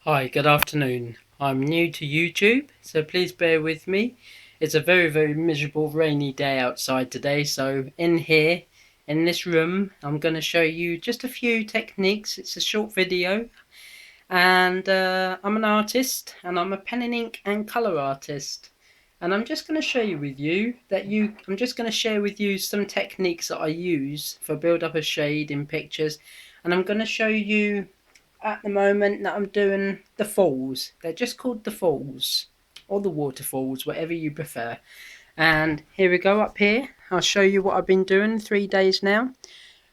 Hi, good afternoon. I'm new to YouTube, so please bear with me. It's a very miserable rainy day outside today, so in here, in this room, I'm going to show you just a few techniques. It's a short video, and I'm an artist, and I'm a pen and ink and colour artist. And I'm just going to show you with you that I'm just going to share with you some techniques that I use for build up a shade in pictures, and I'm going to show you at the moment that I'm doing the falls. They're just called the falls or the waterfalls, whatever you prefer. And here we go up here. I'll show you what I've been doing 3 days now.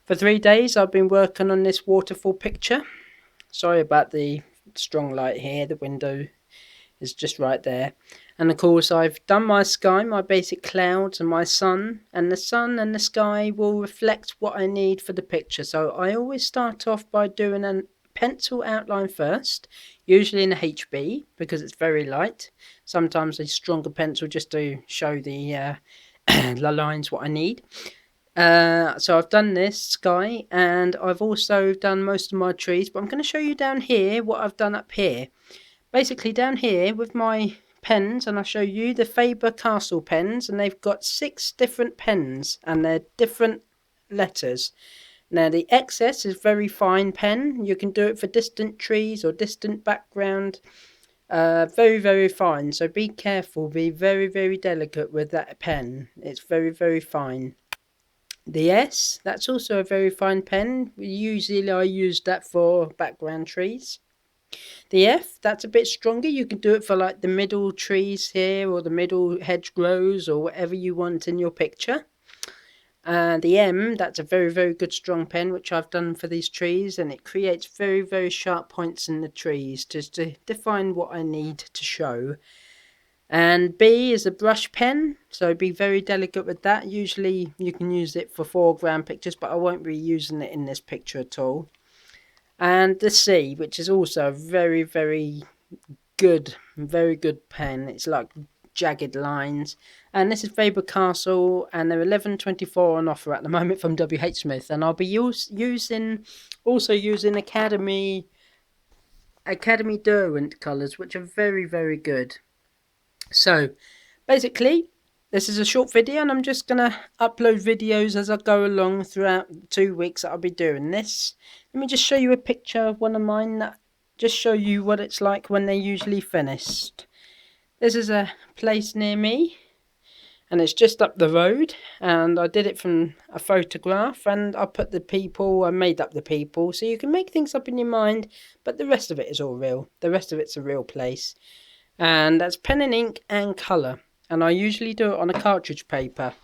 For 3 days I've been working on this waterfall picture. Sorry about the strong light here. The window is just right there. And of course I've done my sky, my basic clouds and my sun. And the sun and the sky will reflect what I need for the picture. So I always start off by doing a pencil outline first, usually in a HB because it's very light. Sometimes a stronger pencil just to show the the lines what I need. So I've done this sky and I've also done most of my trees, but I'm going to show you down here what I've done up here. Basically down here with my pens, and I'll show you the Faber-Castell pens, and they've got 6 different pens and they're different letters. Now the XS is very fine pen. You can do it for distant trees or distant background. Very fine. So be careful. Be very delicate with that pen. It's very fine. The S, that's also a very fine pen. Usually I use that for background trees. The F, that's a bit stronger. You can do it for like the middle trees here or the middle hedgerows or whatever you want in your picture. The M, that's a very good strong pen, which I've done for these trees, and it creates very sharp points in the trees just to define what I need to show. And B is a brush pen, so be very delicate with that. Usually you can use it for foreground pictures, but I won't be using it in this picture at all. And the C, which is also a very good, very good pen. It's like jagged lines, and this is Faber-Castell, and they're 11.24 on offer at the moment from WH Smith, and I'll be using Academy Derwent colours, which are very good. So basically this is a short video, and I'm just gonna upload videos as I go along throughout the 2 weeks that I'll be doing this. Let me just show you a picture of one of mine that just show you what it's like when they're usually finished. This is a place near me, and it's just up the road, and I did it from a photograph, and I made up the people, so you can make things up in your mind, but the rest of it is all real. The rest of it's a real place, and that's pen and ink and colour, and I usually do it on a cartridge paper,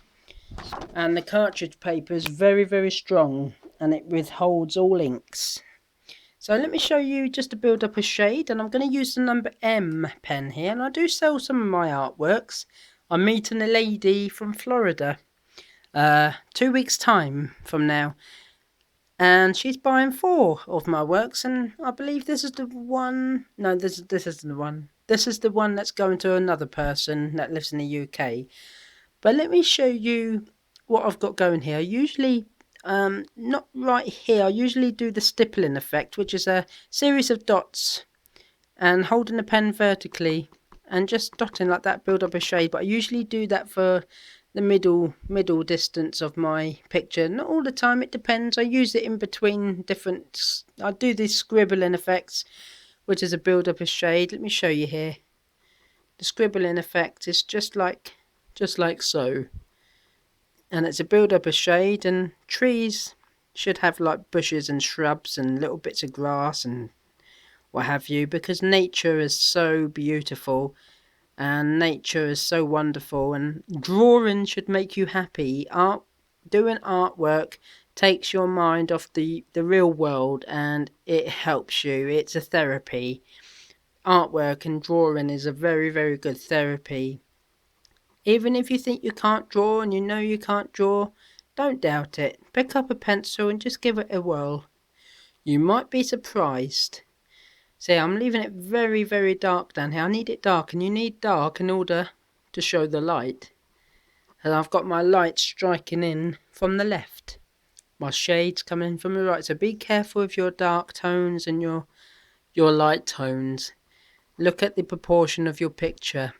and the cartridge paper is very strong, and it withholds all inks. So let me show you just to build up a shade, and I'm going to use the number M pen here, and I do sell some of my artworks. I'm meeting a lady from Florida 2 weeks time from now, and she's buying 4 of my works, and I believe this is the one. No, this isn't the one. This is the one that's going to another person that lives in the UK. But let me show you what I've got going here. Usually not right here, I usually do the stippling effect, which is a series of dots and holding the pen vertically and just dotting like that, build up a shade. But I usually do that for the middle distance of my picture. Not all the time, it depends. I use it in between different. I do these scribbling effects, which is a build up a shade. Let me show you here. The scribbling effect is just like so, and it's a build up a shade. And trees should have like bushes and shrubs and little bits of grass and what have you, because nature is so beautiful and nature is so wonderful, and drawing should make you happy. Doing artwork takes your mind off the real world, and it helps you. It's a therapy. Artwork and drawing is a very good therapy. Even if you think you can't draw and you know you can't draw, don't doubt it. Pick up a pencil and just give it a whirl. You might be surprised. See, I'm leaving it very dark down here. I need it dark, and you need dark in order to show the light. And I've got my light striking in from the left. My shades coming in from the right. So be careful with your dark tones and your your light tones. Look at the proportion of your picture.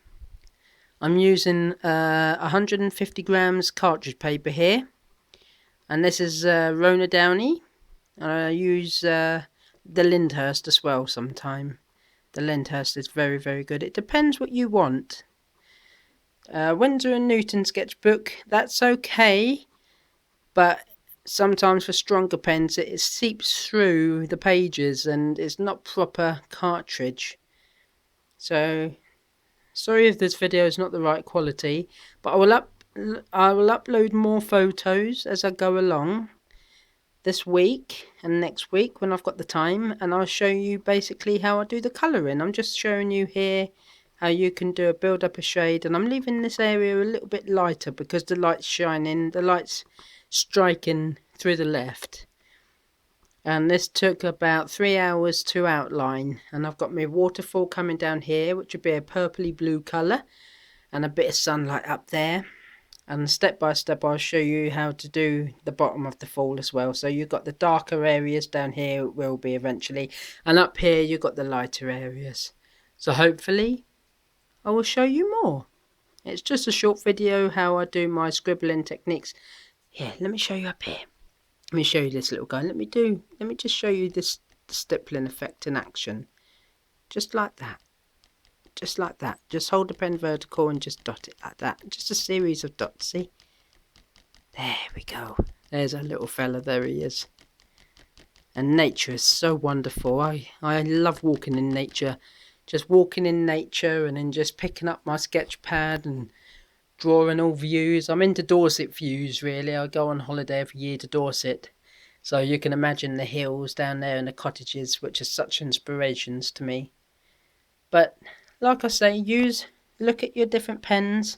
I'm using 150 grams cartridge paper here, and this is Rona Downey. I use the Lyndhurst as well sometime. The Lyndhurst is very, very good. It depends what you want. Winsor and Newton sketchbook, that's okay, but sometimes for stronger pens it seeps through the pages and it's not proper cartridge. So sorry if this video is not the right quality, but I will upload more photos as I go along this week and next week when I've got the time, and I'll show you basically how I do the colouring. I'm just showing you here how you can do a build up a shade, and I'm leaving this area a little bit lighter because the light's shining, the light's striking through the left. And this took about 3 hours to outline, and I've got my waterfall coming down here, which would be a purpley blue colour, and a bit of sunlight up there. And step by step I'll show you how to do the bottom of the fall as well. So you've got the darker areas down here, it will be eventually, and up here you've got the lighter areas. So hopefully I will show you more. It's just a short video how I do my scribbling techniques. Here, let me show you up here. Let me show you this little guy. Let me just show you this stippling effect in action. Just like that. Just like that. Just hold the pen vertical and just dot it like that. Just a series of dots, see? There we go. There's a little fella, there he is. And nature is so wonderful. I love walking in nature. Just walking in nature and then just picking up my sketch pad and drawing all views. I'm into Dorset views really. I go on holiday every year to Dorset. So you can imagine the hills down there and the cottages, which are such inspirations to me. But like I say, look at your different pens,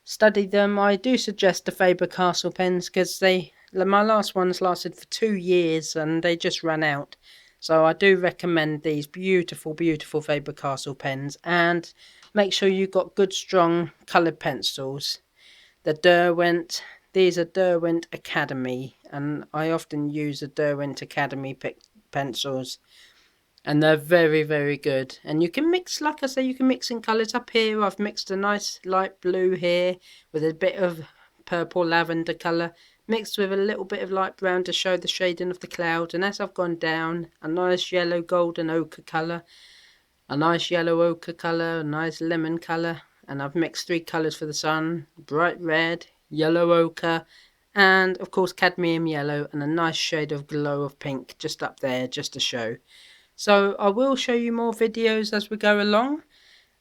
study them. I do suggest the Faber-Castell pens because my last ones lasted for 2 years and they just ran out. So I do recommend these beautiful, beautiful Faber-Castell pens, and make sure you've got good, strong coloured pencils. The Derwent, these are Derwent Academy, and I often use the Derwent Academy pencils. And they're very, very good. And you can mix, like I say, you can mix in colours. Up here I've mixed a nice light blue here with a bit of purple lavender colour, mixed with a little bit of light brown to show the shading of the cloud. And as I've gone down, a nice yellow golden ochre colour, a nice yellow ochre colour, a nice lemon colour. And I've mixed 3 colours for the sun: bright red, yellow ochre, and of course cadmium yellow, and a nice shade of glow of pink just up there just to show. So I will show you more videos as we go along,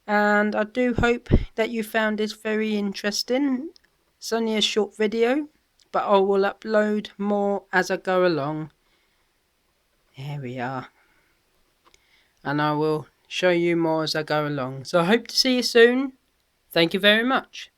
and I do hope that you found this very interesting. It's only a short video, but I will upload more as I go along. Here we are. And I will show you more as I go along. So I hope to see you soon. Thank you very much.